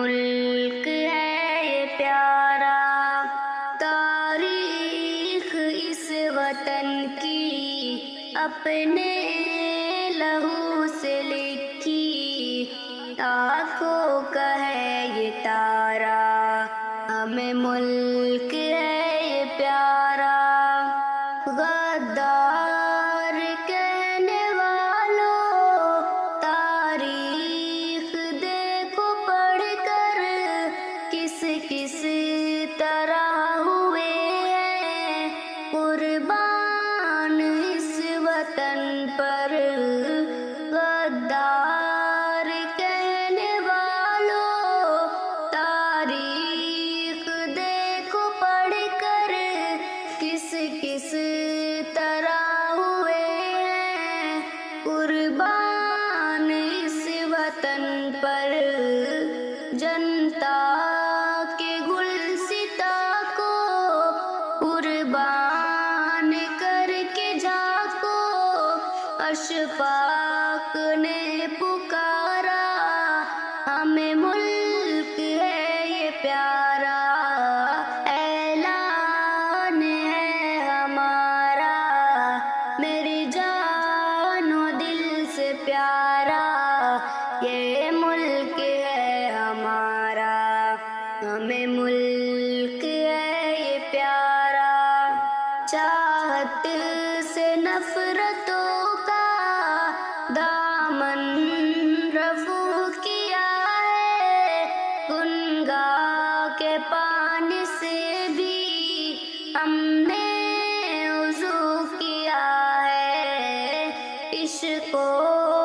ملک ہے یہ پیارا، تاریخ اس وطن کی اپنے لہو سے لکھی، آنکھوں کا ہے یہ تارا، ہمیں ملک ہے یہ پیارا۔ غدار کہنے والوں تاریخ دیکھو پڑھ کر، کس کس طرح ہوئے ہیں قربان اس وطن پر۔ غدار کہنے والوں تاریخ دیکھو پڑھ کر، کس کس طرح ہوئے ہیں قربان اس وطن پر۔ جنتا کے گلستہ کو قربان کر کے جھانکو، اشفاق نے پکارا، ہمیں ملک ہے یہ پیارا۔ اعلان ہے ہمارا میری جان و دل سے پیارا، یہ ملک ہے ہمارا، ہمیں ملک ہے یہ پیارا۔ چاہت سے نفرتوں کا دامن رفو کیا ہے، گنگا کے پانی سے بھی ہم نے وضو کیا ہے، عشق و